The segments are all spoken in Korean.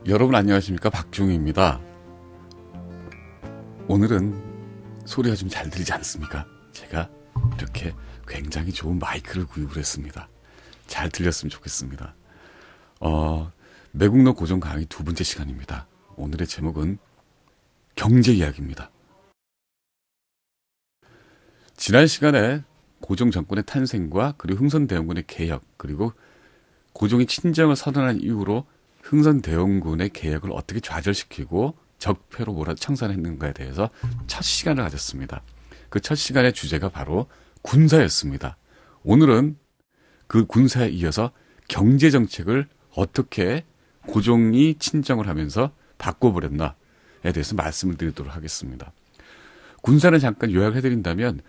여러분 안녕하십니까, 박종희입니다. 오늘은 소리가 좀 잘 들리지 않습니까? 제가 이렇게 굉장히 좋은 마이크를 구입을 했습니다. 잘 들렸으면 좋겠습니다. 매국노 고정 강의 두 번째 시간입니다. 오늘의 제목은 경제 이야기입니다. 지난 시간에 고종 정권의 탄생과 그리고 흥선대원군의 개혁, 그리고 고종이 친정을 선언한 이후로 흥선대원군의 개혁을 어떻게 좌절시키고 적폐로 몰아청산했는가에 대해서 첫 시간을 가졌습니다. 그 첫 시간의 주제가 바로 군사였습니다. 오늘은 그 군사에 이어서 경제정책을 어떻게 고종이 친정을 하면서 바꿔버렸나에 대해서 말씀을 드리도록 하겠습니다. 군사는 잠깐 요약해드린다면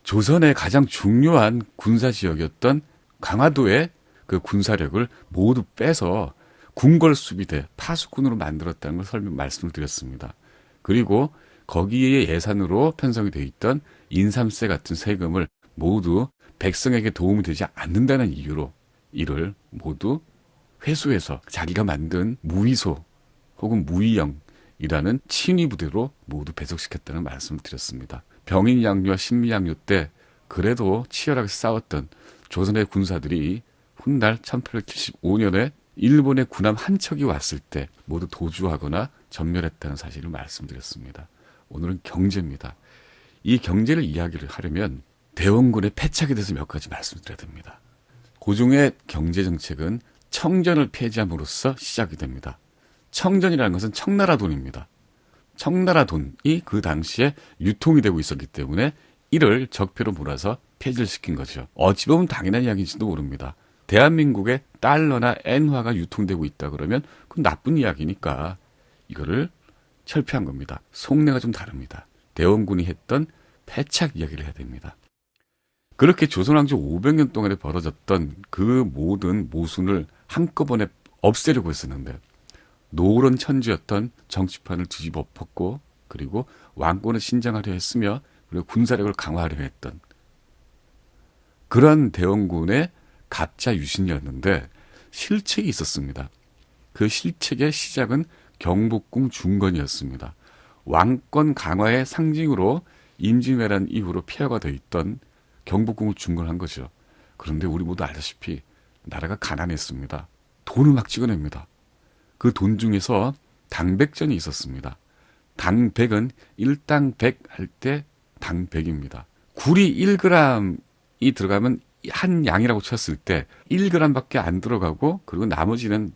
조선의 가장 중요한 군사지역이었던 강화도의 그 군사력을 모두 빼서 궁궐수비대, 파수꾼으로 만들었다는 걸 말씀을 드렸습니다. 그리고 거기에 예산으로 편성이 되어 있던 인삼세 같은 세금을 모두 백성에게 도움이 되지 않는다는 이유로 이를 모두 회수해서 자기가 만든 무위소 혹은 무위영이라는 친위부대로 모두 배속시켰다는 말씀을 드렸습니다. 병인양요와 신미양요 때 그래도 치열하게 싸웠던 조선의 군사들이 훗날 1875년에 일본의 군함 한 척이 왔을 때 모두 도주하거나 전멸했다는 사실을 말씀드렸습니다. 오늘은 경제입니다. 이 경제를 이야기를 하려면 대원군의 패착에 대해서 몇 가지 말씀드려야 됩니다. 고종의 경제정책은 청전을 폐지함으로써 시작이 됩니다. 청전이라는 것은 청나라 돈입니다. 청나라 돈이 그 당시에 유통이 되고 있었기 때문에 이를 적폐로 몰아서 폐지를 시킨 거죠. 어찌 보면 당연한 이야기인지도 모릅니다. 대한민국에 달러나 엔화가 유통되고 있다 그러면 그건 나쁜 이야기니까 이거를 철폐한 겁니다. 속내가 좀 다릅니다. 대원군이 했던 패착 이야기를 해야 됩니다. 그렇게 조선왕조 500년 동안에 벌어졌던 그 모든 모순을 한꺼번에 없애려고 했었는데 노론 천주였던 정치판을 뒤집어 엎었고 그리고 왕권을 신장하려 했으며 그리고 군사력을 강화하려 했던 그런 대원군의 가짜 유신이었는데 실책이 있었습니다. 그 실책의 시작은 경복궁 중건이었습니다. 왕권 강화의 상징으로 임진왜란 이후로 폐허가 되어 있던 경복궁을 중건한 거죠. 그런데 우리 모두 알다시피 나라가 가난했습니다. 돈을 막 찍어냅니다. 그 돈 중에서 당백전이 있었습니다. 당백은 일당 100 할 때 당백입니다. 굴이 1g이 들어가면 한 양이라고 쳤을 때 1g밖에 안 들어가고 그리고 나머지는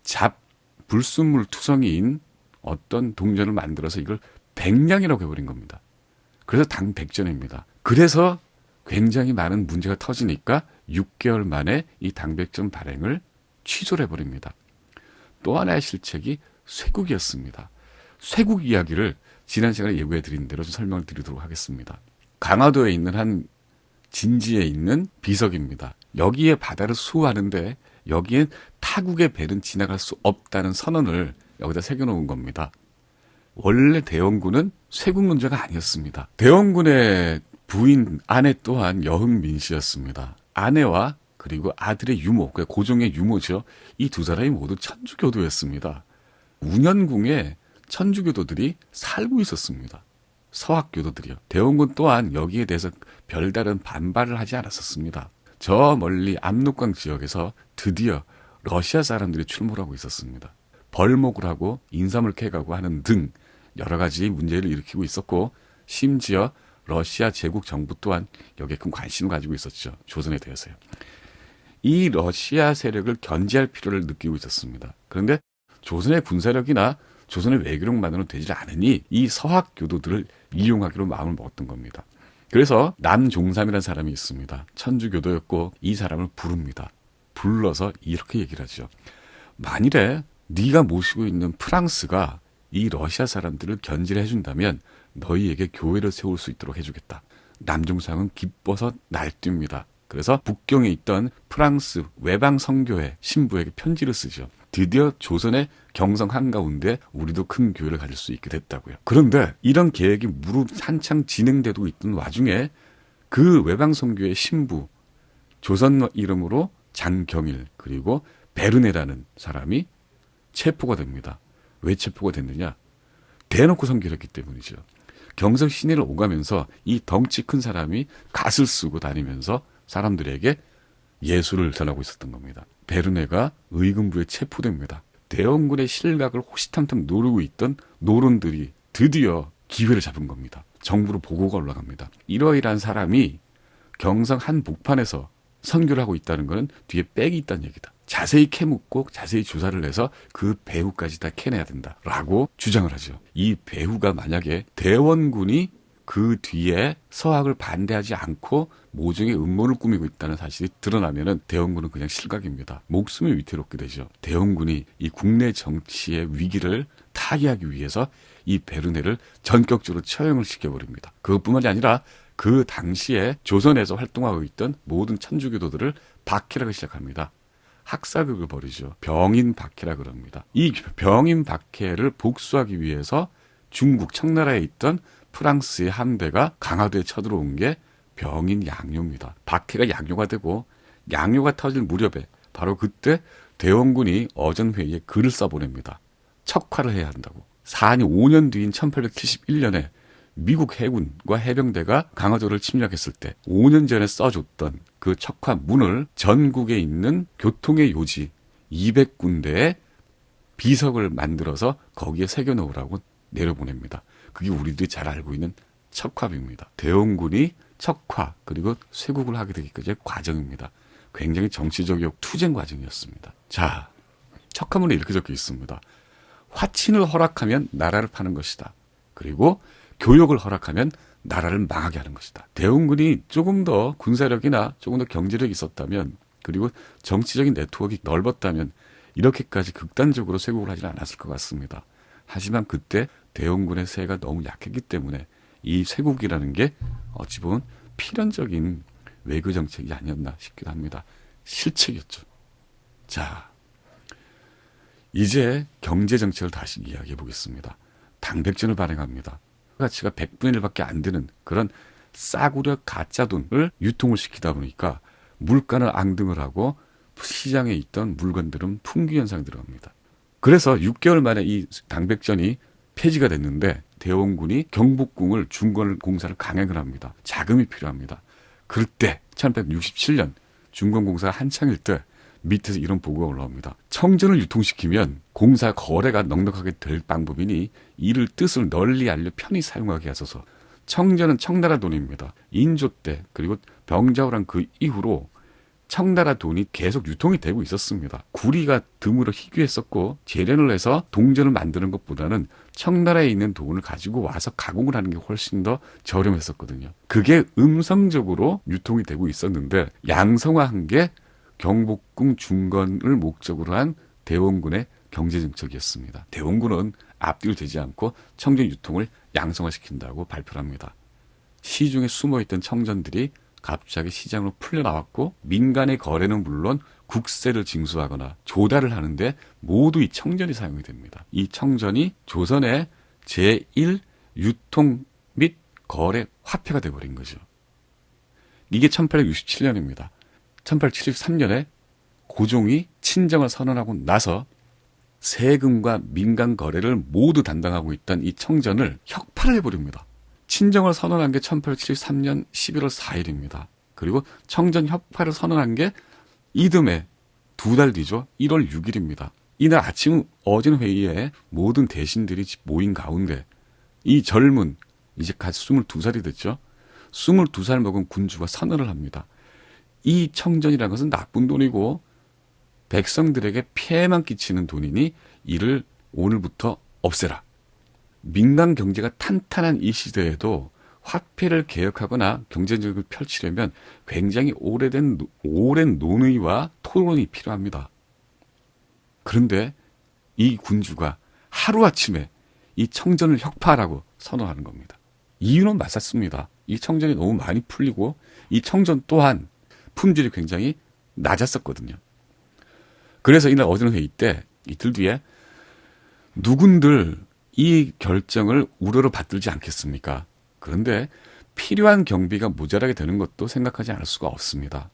불순물 투성이인 어떤 동전을 만들어서 이걸 백냥이라고 해버린 겁니다. 그래서 당백전입니다. 그래서 굉장히 많은 문제가 터지니까 6개월 만에 이 당백전 발행을 취소를 해버립니다. 또 하나의 실책이 쇠국이었습니다. 쇠국 이야기를 지난 시간에 예고해드린 대로 좀 설명을 드리도록 하겠습니다. 강화도에 있는 한 진지에 있는 비석입니다. 여기에 바다를 수호하는데 여기엔 타국의 배는 지나갈 수 없다는 선언을 여기다 새겨놓은 겁니다. 원래 대원군은 쇠국 문제가 아니었습니다. 대원군의 부인 아내 또한 여흥민 씨였습니다. 아내와 그리고 아들의 유모, 고종의 유모죠. 이 두 사람이 모두 천주교도였습니다. 운현궁에 천주교도들이 살고 있었습니다. 서학교도들이요. 대원군 또한 여기에 대해서 별다른 반발을 하지 않았었습니다. 저 멀리 압록강 지역에서 드디어 러시아 사람들이 출몰하고 있었습니다. 벌목을 하고 인삼을 캐가고 하는 등 여러 가지 문제를 일으키고 있었고 심지어 러시아 제국 정부 또한 여기에 큰 관심을 가지고 있었죠. 조선에 대해서요. 이 러시아 세력을 견제할 필요를 느끼고 있었습니다. 그런데 조선의 군사력이나 조선의 외교력만으로는 되지 않으니 이 서학교도들을 이용하기로 마음을 먹었던 겁니다. 그래서 남종삼이라는 사람이 있습니다. 천주교도였고 이 사람을 부릅니다. 불러서 이렇게 얘기를 하죠. 만일에 네가 모시고 있는 프랑스가 이 러시아 사람들을 견제를 해준다면 너희에게 교회를 세울 수 있도록 해주겠다. 남종삼은 기뻐서 날뜁니다. 그래서 북경에 있던 프랑스 외방 선교회 신부에게 편지를 쓰죠. 드디어 조선의 경성 한가운데 우리도 큰 교회를 가질 수 있게 됐다고요. 그런데 이런 계획이 무릎 한창 진행되고 있던 와중에 그 외방 선교회 신부 조선 이름으로 장경일 그리고 베르네라는 사람이 체포가 됩니다. 왜 체포가 됐느냐? 대놓고 성기했기 때문이죠. 경성 시내를 오가면서 이 덩치 큰 사람이 갓을 쓰고 다니면서 사람들에게 예수를 전하고 있었던 겁니다. 베르네가 의금부에 체포됩니다. 대원군의 실각을 호시탐탐 노리고 있던 노론들이 드디어 기회를 잡은 겁니다. 정부로 보고가 올라갑니다. 이러이러한 사람이 경성 한 복판에서 선교를 하고 있다는 것은 뒤에 백이 있다는 얘기다. 자세히 캐묻고 자세히 조사를 해서 그 배후까지 다 캐내야 된다라고 주장을 하죠. 이 배후가 만약에 대원군이 그 뒤에 서학을 반대하지 않고 모종의 음모를 꾸미고 있다는 사실이 드러나면은 대원군은 그냥 실각입니다. 목숨이 위태롭게 되죠. 대원군이 이 국내 정치의 위기를 타개하기 위해서 이 베르네를 전격적으로 처형을 시켜버립니다. 그것뿐만이 아니라 그 당시에 조선에서 활동하고 있던 모든 천주교도들을 박해하기 시작합니다. 학살극을 벌이죠. 병인 박해라 그럽니다. 이 병인 박해를 복수하기 위해서 중국 청나라에 있던 프랑스의 함대가 강화도에 쳐들어온 게 병인 양요입니다. 박해가 양요가 되고 양요가 터질 무렵에 바로 그때 대원군이 어전회의에 글을 써보냅니다. 척화를 해야 한다고. 4년 5년 뒤인 1871년에 미국 해군과 해병대가 강화도를 침략했을 때 5년 전에 써줬던 그 척화문을 전국에 있는 교통의 요지 200군데에 비석을 만들어서 거기에 새겨놓으라고 내려보냅니다. 그게 우리들이 잘 알고 있는 척화입니다. 대원군이 척화 그리고 쇄국을 하게 되기까지의 과정입니다. 굉장히 정치적이고 투쟁 과정이었습니다. 자, 척화문에 이렇게 적혀 있습니다. 화친을 허락하면 나라를 파는 것이다. 그리고 교역을 허락하면 나라를 망하게 하는 것이다. 대원군이 조금 더 군사력이나 조금 더 경제력이 있었다면 그리고 정치적인 네트워크가 넓었다면 이렇게까지 극단적으로 쇄국을 하지는 않았을 것 같습니다. 하지만 그때 대원군의 세가 너무 약했기 때문에 이 쇄국이라는 게 어찌 보면 필연적인 외교 정책이 아니었나 싶기도 합니다. 실책이었죠. 자, 이제 경제 정책을 다시 이야기해 보겠습니다. 당백전을 발행합니다. 가치가 100분의 1밖에 안 되는 그런 싸구려 가짜 돈을 유통을 시키다 보니까 물가는 앙등을 하고 시장에 있던 물건들은 풍기 현상이 들어갑니다. 그래서 6개월 만에 이 당백전이 폐지가 됐는데 대원군이 경복궁을 중건 공사를 강행을 합니다. 자금이 필요합니다. 그럴 때 1867년 중건 공사가 한창일 때 밑에서 이런 보고가 올라옵니다. 청전을 유통시키면 공사 거래가 넉넉하게 될 방법이니 이를 뜻을 널리 알려 편히 사용하게 하소서. 청전은 청나라 돈입니다. 인조 때 그리고 병자호란 그 이후로 청나라 돈이 계속 유통이 되고 있었습니다. 구리가 드물어 희귀했었고 재련을 해서 동전을 만드는 것보다는 청나라에 있는 돈을 가지고 와서 가공을 하는 게 훨씬 더 저렴했었거든요. 그게 음성적으로 유통이 되고 있었는데 양성화한 게 경복궁 중건을 목적으로 한 대원군의 경제정책이었습니다. 대원군은 앞뒤를 대지 않고 청전 유통을 양성화시킨다고 발표를 합니다. 시중에 숨어있던 청전들이 갑자기 시장으로 풀려나왔고 민간의 거래는 물론 국세를 징수하거나 조달을 하는데 모두 이 청전이 사용이 됩니다. 이 청전이 조선의 제1 유통 및 거래 화폐가 되어버린 거죠. 이게 1867년입니다. 1873년에 고종이 친정을 선언하고 나서 세금과 민간 거래를 모두 담당하고 있던 이 청전을 혁파를 해버립니다. 친정을 선언한 게 1873년 11월 4일입니다. 그리고 청전 혁파를 선언한 게 이듬해 2달 뒤죠. 1월 6일입니다. 이날 아침 어진 회의에 모든 대신들이 모인 가운데 이 젊은 이제 갓 22살이 됐죠. 22살 먹은 군주가 선언을 합니다. 이 청전이라는 것은 나쁜 돈이고 백성들에게 피해만 끼치는 돈이니 이를 오늘부터 없애라. 민간 경제가 탄탄한 이 시대에도 화폐를 개혁하거나 경제적을 펼치려면 굉장히 오랜 논의와 토론이 필요합니다. 그런데 이 군주가 하루아침에 이 청전을 혁파하라고 선언하는 겁니다. 이유는 맞았습니다. 이 청전이 너무 많이 풀리고 이 청전 또한 품질이 굉장히 낮았었거든요. 그래서 이날 어제는 회의 때 이틀 뒤에 누군들 이 결정을 우러러 받들지 않겠습니까? 그런데 필요한 경비가 모자라게 되는 것도 생각하지 않을 수가 없습니다.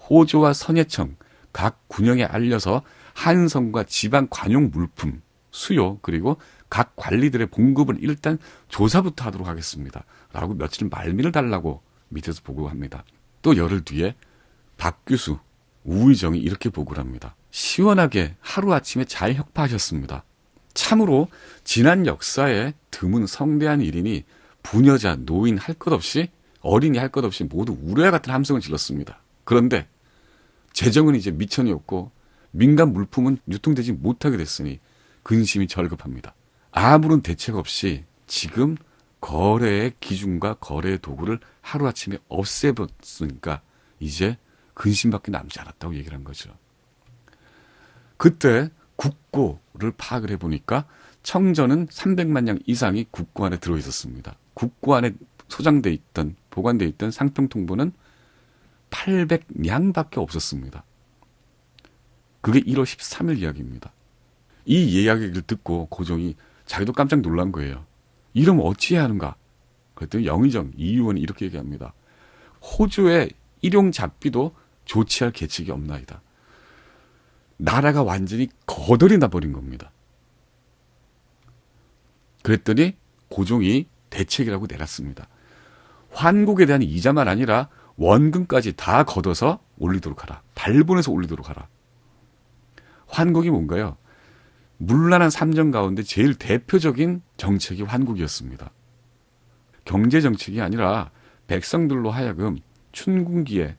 호조와 선예청 각 군영에 알려서 한성과 지방 관용 물품 수요 그리고 각 관리들의 봉급을 일단 조사부터 하도록 하겠습니다. 라고 며칠 말미를 달라고 밑에서 보고합니다. 또 열흘 뒤에 박규수, 우의정이 이렇게 보고를 합니다. 시원하게 하루아침에 잘 혁파하셨습니다. 참으로 지난 역사에 드문 성대한 일이니 부녀자, 노인 할 것 없이 어린이 할 것 없이 모두 우려와 같은 함성을 질렀습니다. 그런데 재정은 이제 미천이 없고 민간 물품은 유통되지 못하게 됐으니 근심이 절급합니다. 아무런 대책 없이 지금 거래의 기준과 거래의 도구를 하루아침에 없애버렸으니까 이제 근심밖에 남지 않았다고 얘기를 한 거죠. 그때 국고를 파악을 해보니까 청전은 300만 양 이상이 국고 안에 들어있었습니다. 국고 안에 소장돼 있던 보관돼 있던 상평통보는 800량밖에 없었습니다. 그게 1월 13일 이야기입니다. 이 이야기를 듣고 고종이 자기도 깜짝 놀란 거예요. 이러면 어찌해야 하는가? 그랬더니 영의정 이 의원이 이렇게 얘기합니다. 호주의 일용 잡비도 조치할 계책이 없나이다. 나라가 완전히 거덜이 나버린 겁니다. 그랬더니 고종이 대책이라고 내놨습니다. 환국에 대한 이자만 아니라 원금까지 다 걷어서 올리도록 하라. 발본해서 올리도록 하라. 환국이 뭔가요? 문란한 삼정 가운데 제일 대표적인 정책이 환국이었습니다. 경제정책이 아니라 백성들로 하여금 춘궁기에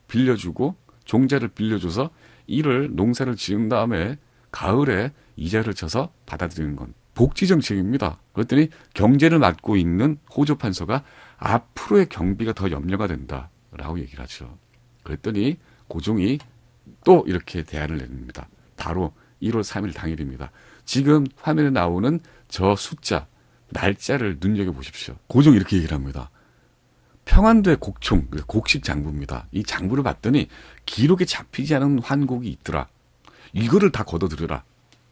빌려주고 종자를 빌려줘서 이를 농사를 지은 다음에 가을에 이자를 쳐서 받아들이는 건 복지정책입니다. 그랬더니 경제를 맡고 있는 호조 판서가 앞으로의 경비가 더 염려가 된다라고 얘기를 하죠. 그랬더니 고종이 또 이렇게 대안을 냅니다. 바로 1월 3일 당일입니다. 지금 화면에 나오는 저 숫자, 날짜를 눈여겨보십시오. 고종이 이렇게 얘기를 합니다. 평안도의 곡총, 곡식 장부입니다. 이 장부를 봤더니 기록에 잡히지 않은 환곡이 있더라. 이거를 다 걷어들여라.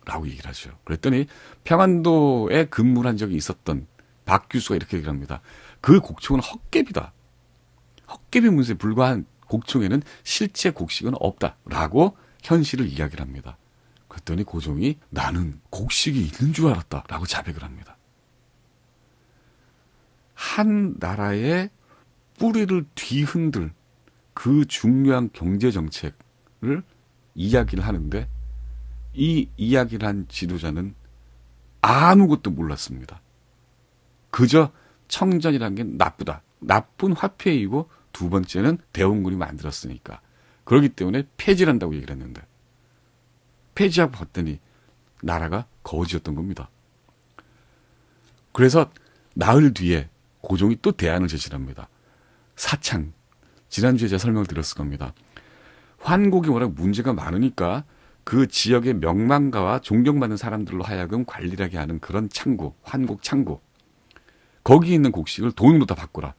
라고 얘기를 하죠. 그랬더니 평안도에 근무를 한 적이 있었던 박규수가 이렇게 얘기를 합니다. 그 곡총은 헛개비다. 헛개비 문서에 불과한 곡총에는 실제 곡식은 없다. 라고 현실을 이야기를 합니다. 그랬더니 고종이 나는 곡식이 있는 줄 알았다. 라고 자백을 합니다. 한 나라의 뿌리를 뒤흔들 그 중요한 경제정책을 이야기를 하는데 이 이야기를 한 지도자는 아무것도 몰랐습니다. 그저 청전이라는 게 나쁘다. 나쁜 화폐이고 두 번째는 대원군이 만들었으니까. 그렇기 때문에 폐지한다고 얘기를 했는데 폐지하고 봤더니 나라가 거지였던 겁니다. 그래서 나흘 뒤에 고종이 또 대안을 제시합니다. 사창. 지난주에 제가 설명을 드렸을 겁니다. 환곡이 워낙 문제가 많으니까 그 지역의 명망가와 존경받는 사람들로 하여금 관리를 하게 하는 그런 창고, 환곡 창고. 거기 있는 곡식을 돈으로 다 바꾸라.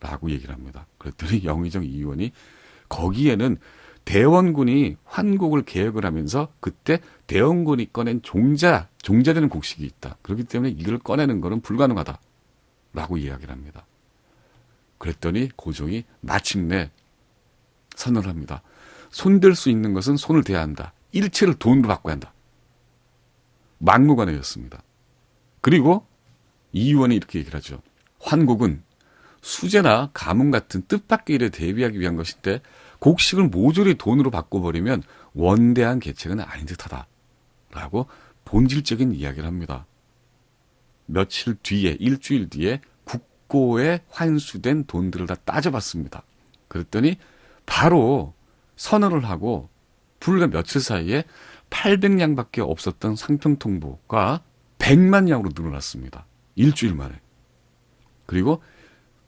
라고 얘기를 합니다. 그랬더니 영의정 이 의원이 거기에는 대원군이 환곡을 개혁을 하면서 그때 대원군이 꺼낸 종자되는 곡식이 있다. 그렇기 때문에 이걸 꺼내는 것은 불가능하다. 라고 이야기를 합니다. 그랬더니 고종이 마침내 선언을 합니다. 손댈 수 있는 것은 손을 대야 한다. 일체를 돈으로 바꿔야 한다. 막무가내였습니다. 그리고 이 의원이 이렇게 얘기를 하죠. 환곡은 수제나 가뭄 같은 뜻밖의 일에 대비하기 위한 것인데 곡식을 모조리 돈으로 바꿔버리면 원대한 계책은 아닌 듯하다. 라고 본질적인 이야기를 합니다. 며칠 뒤에, 일주일 뒤에 국고에 환수된 돈들을 다 따져봤습니다. 그랬더니 바로 선언을 하고 불과 며칠 사이에 800량밖에 없었던 상평통보가 100만 량으로 늘어났습니다. 일주일 만에. 그리고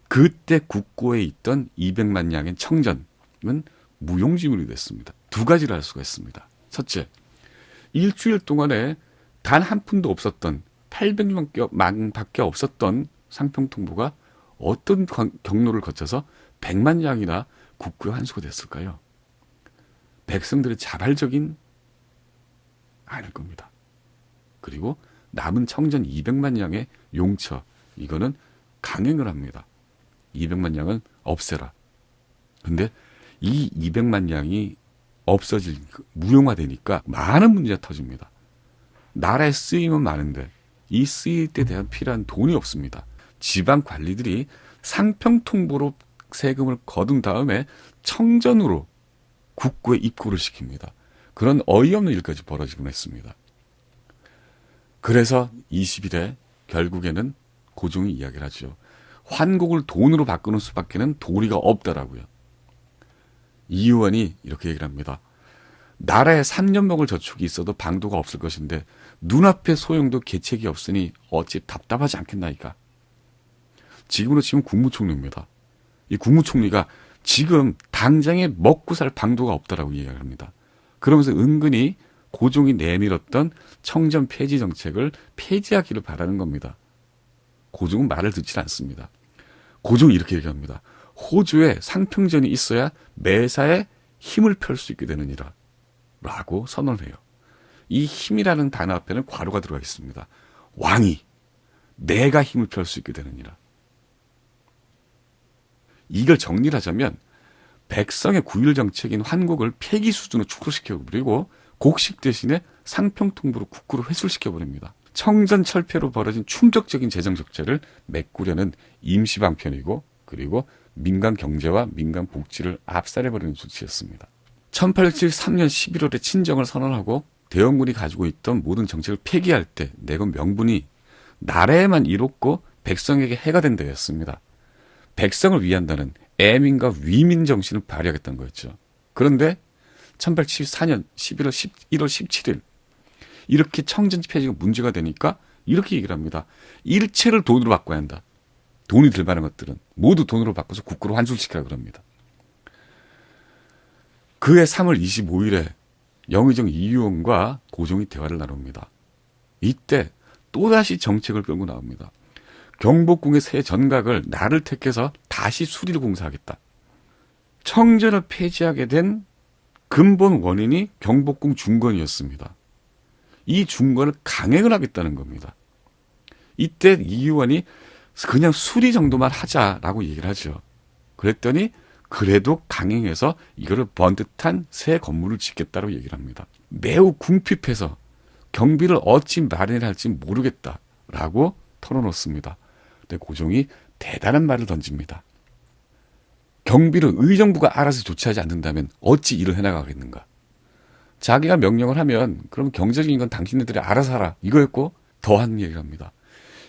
그때 국고에 있던 200만 량의 청전은 무용지물이 됐습니다. 두 가지를 할 수가 있습니다. 첫째, 일주일 동안에 단 한 푼도 없었던 800만밖에 없었던 상평통보가 어떤 경로를 거쳐서 100만 량이나 국고에 환수가 됐을까요? 백성들의 자발적인 아닐 겁니다. 그리고 남은 청전 200만 량의 용처, 이거는 강행을 합니다. 200만 량은 없애라. 근데 이 200만 량이 없어질, 무용화되니까 많은 문제가 터집니다. 나라에 쓰임은 많은데 이 쓰일 때 대한 필요한 돈이 없습니다. 지방 관리들이 상평통보로 세금을 거둔 다음에 청전으로 국고에 입고를 시킵니다. 그런 어이없는 일까지 벌어지곤 했습니다. 그래서 20일에 결국에는 고종이 이야기를 하죠. 환국을 돈으로 바꾸는 수밖에는 도리가 없다라고요. 이의원이 이렇게 얘기를 합니다. 나라에 3년 먹을 저축이 있어도 방도가 없을 것인데 눈앞에 소용도 계책이 없으니 어찌 답답하지 않겠나이까. 지금으로 치면 국무총리입니다. 이 국무총리가 지금 당장에 먹고 살 방도가 없다라고 이야기를 합니다. 그러면서 은근히 고종이 내밀었던 청전 폐지 정책을 폐지하기를 바라는 겁니다. 고종은 말을 듣지 않습니다. 고종이 이렇게 얘기합니다. 호주에 상평전이 있어야 매사에 힘을 펼 수 있게 되느니라 라고 선언을 해요. 이 힘이라는 단어 앞에는 괄호가 들어가 있습니다. 왕이 내가 힘을 펼 수 있게 되느니라. 이걸 정리를 하자면 백성의 구일 정책인 환국을 폐기 수준으로 축소시켜버리고 곡식 대신에 상평통보로 국고로 회수시켜버립니다. 청전철폐로 벌어진 충격적인 재정 적자를 메꾸려는 임시방편이고 그리고 민간 경제와 민간 복지를 압살해버리는 조치였습니다. 1873년 11월에 친정을 선언하고 대원군이 가지고 있던 모든 정책을 폐기할 때 내건 명분이 나라에만 이롭고 백성에게 해가 된다였습니다. 백성을 위한다는 애민과 위민 정신을 발휘하겠다는 거였죠. 그런데 1874년 11월 1월 17일 이렇게 청전 폐지가 문제가 되니까 이렇게 얘기를 합니다. 일체를 돈으로 바꿔야 한다. 돈이 들 만한 것들은 모두 돈으로 바꿔서 국고로 환수시키라고 합니다. 그해 3월 25일에 영의정 이유원과 고종이 대화를 나눕니다. 이때 또다시 정책을 끌고 나옵니다. 경복궁의 새 전각을 나를 택해서 다시 수리를 공사하겠다. 청전을 폐지하게 된 근본 원인이 경복궁 중건이었습니다. 이 중건을 강행을 하겠다는 겁니다. 이때 이의원이 그냥 수리 정도만 하자라고 얘기를 하죠. 그랬더니 그래도 강행해서 이거를 번듯한 새 건물을 짓겠다고 얘기를 합니다. 매우 궁핍해서 경비를 어찌 마련해야 할지 모르겠다라고 털어놓습니다. 근데 고종이 대단한 말을 던집니다. 경비를 의정부가 알아서 조치하지 않는다면 어찌 일을 해나가겠는가. 자기가 명령을 하면 그럼 경제적인 건 당신네들이 알아서 하라 이거였고 더한 얘기를 합니다.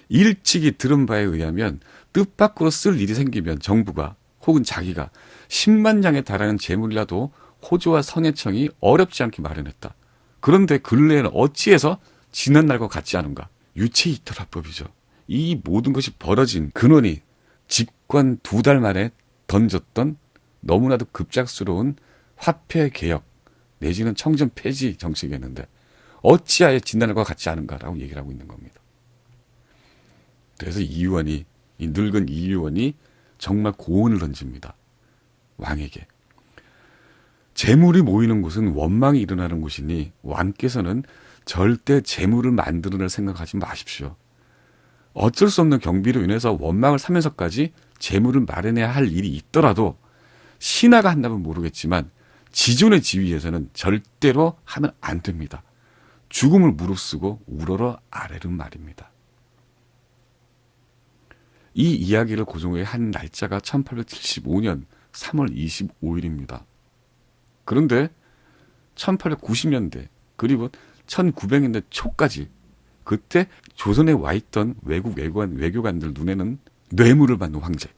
일찍이 들은 바에 의하면 뜻밖으로 쓸 일이 생기면 정부가 혹은 자기가 10만 장에 달하는 재물이라도 호주와 선해청이 어렵지 않게 마련했다. 그런데 근래에는 어찌해서 지난 날과 같지 않은가. 유체이탈화법이죠. 이 모든 것이 벌어진 근원이 집권 2달 만에 던졌던 너무나도 급작스러운 화폐 개혁 내지는 청전 폐지 정책이었는데 어찌하여 지난날과 같지 않은가라고 얘기를 하고 있는 겁니다. 그래서 이 늙은 이의원이 정말 고언을 던집니다. 왕에게. 재물이 모이는 곳은 원망이 일어나는 곳이니 왕께서는 절대 재물을 만들어낼 생각하지 마십시오. 어쩔 수 없는 경비로 인해서 원망을 사면서까지 재물을 마련해야 할 일이 있더라도 신하가 한다면 모르겠지만 지존의 지위에서는 절대로 하면 안 됩니다. 죽음을 무릅쓰고 우러러 아래는 말입니다. 이 이야기를 고종에게 한 날짜가 1875년 3월 25일입니다. 그런데 1890년대 그리고 1900년대 초까지 그때 조선에 와 있던 외국 외교관들 눈에는 뇌물을 받는 황제,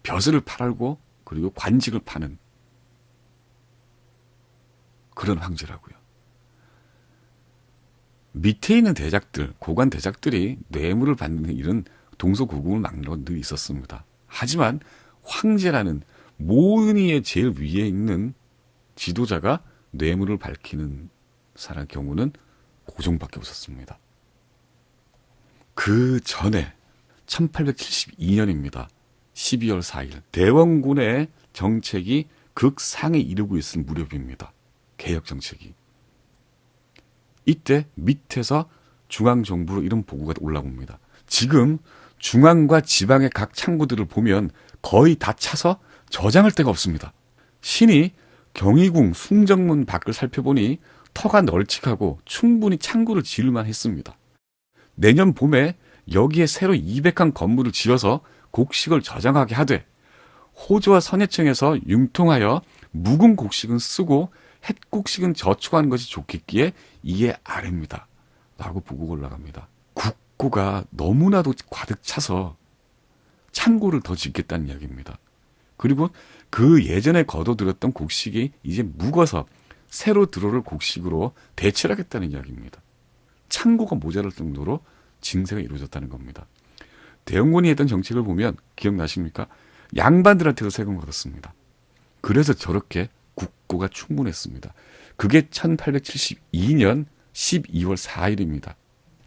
벼슬을 팔고 그리고 관직을 파는 그런 황제라고요. 밑에 있는 대작들, 고관 대작들이 뇌물을 받는 일은 동서고금을 막는 늘 있었습니다. 하지만 황제라는 모든 이의 제일 위에 있는 지도자가 뇌물을 밝히는 사람 경우는 고종밖에 없었습니다. 그 전에 1872년입니다. 12월 4일 대원군의 정책이 극상에 이르고 있을 무렵입니다. 개혁 정책이. 이때 밑에서 중앙정부로 이런 보고가 올라옵니다. 지금 중앙과 지방의 각 창구들을 보면 거의 다 차서 저장할 데가 없습니다. 신이 경희궁 숭정문 밖을 살펴보니 터가 널찍하고 충분히 창고를 지을만 했습니다. 내년 봄에 여기에 새로 200칸 건물을 지어서 곡식을 저장하게 하되 호주와 선해청에서 융통하여 묵은 곡식은 쓰고 햇곡식은 저축하는 것이 좋겠기에 이에 아래입니다. 라고 보고 올라갑니다. 국고가 너무나도 가득 차서 창고를 더 짓겠다는 이야기입니다. 그리고 그 예전에 거둬들였던 곡식이 이제 묵어서 새로 들어올 곡식으로 대체를 하겠다는 이야기입니다. 창고가 모자랄 정도로 증세가 이루어졌다는 겁니다. 대영군이 했던 정책을 보면 기억나십니까? 양반들한테도 세금 걸었습니다. 그래서 저렇게 국고가 충분했습니다. 그게 1872년 12월 4일입니다.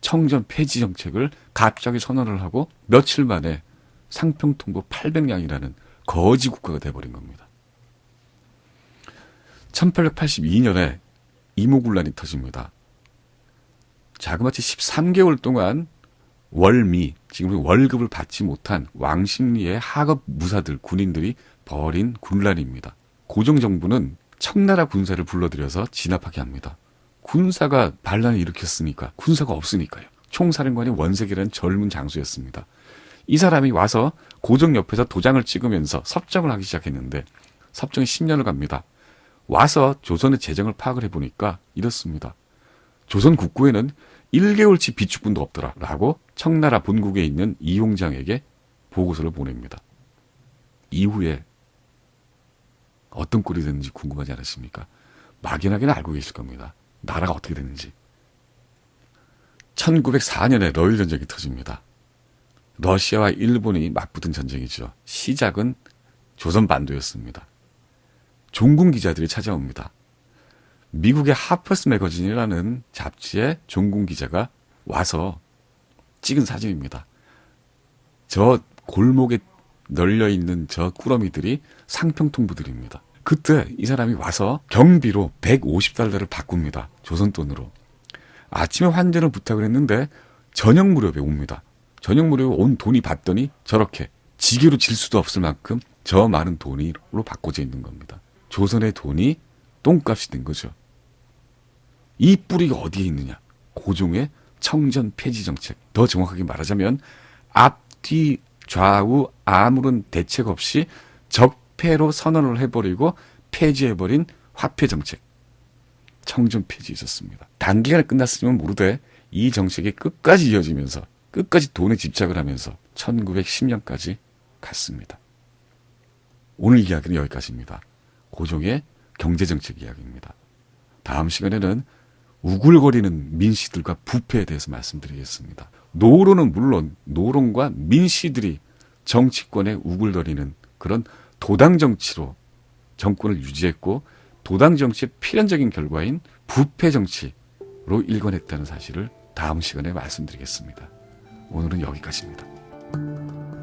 청전 폐지 정책을 갑자기 선언을 하고 며칠 만에 상평통보 800량이라는 거지 국가가 돼버린 겁니다. 1882년에 이모군란이 터집니다. 자그마치 13개월 동안 월미, 지금 월급을 받지 못한 왕십리의 하급 무사들, 군인들이 벌인 군란입니다. 고종정부는 청나라 군사를 불러들여서 진압하게 합니다. 군사가 반란을 일으켰으니까, 군사가 없으니까요. 총사령관이 원색이라는 젊은 장수였습니다. 이 사람이 와서 고종 옆에서 도장을 찍으면서 섭정을 하기 시작했는데 섭정이 10년을 갑니다. 와서 조선의 재정을 파악을 해보니까 이렇습니다. 조선 국고에는 1개월치 비축분도 없더라 라고 청나라 본국에 있는 이용장에게 보고서를 보냅니다. 이후에 어떤 꼴이 됐는지 궁금하지 않으십니까? 막연하게는 알고 계실 겁니다. 나라가 어떻게 됐는지. 1904년에 러일 전쟁이 터집니다. 러시아와 일본이 맞붙은 전쟁이죠. 시작은 조선 반도였습니다. 종군 기자들이 찾아옵니다. 미국의 하퍼스 매거진이라는 잡지에 종군 기자가 와서 찍은 사진입니다. 저 골목에 널려있는 저 꾸러미들이 상평통부들입니다. 그때 이 사람이 와서 경비로 150달러를 바꿉니다. 조선 돈으로. 아침에 환전을 부탁을 했는데 저녁 무렵에 옵니다. 저녁 무렵에 온 돈이 받더니 저렇게 지게로 질 수도 없을 만큼 저 많은 돈으로 바꿔져 있는 겁니다. 조선의 돈이 똥값이 된 거죠. 이 뿌리가 어디에 있느냐? 고종의 청전 폐지 정책. 더 정확하게 말하자면 앞뒤 좌우 아무런 대책 없이 적폐로 선언을 해버리고 폐지해버린 화폐 정책. 청전 폐지 있었습니다. 단기간에 끝났으면 모르되 이 정책이 끝까지 이어지면서 끝까지 돈에 집착을 하면서 1910년까지 갔습니다. 오늘 이야기는 여기까지입니다. 고종의 경제정책 이야기입니다. 다음 시간에는 우글거리는 민씨들과 부패에 대해서 말씀드리겠습니다. 노론은 물론 노론과 민씨들이 정치권에 우글거리는 그런 도당정치로 정권을 유지했고 도당정치의 필연적인 결과인 부패정치로 일관했다는 사실을 다음 시간에 말씀드리겠습니다. 오늘은 여기까지입니다.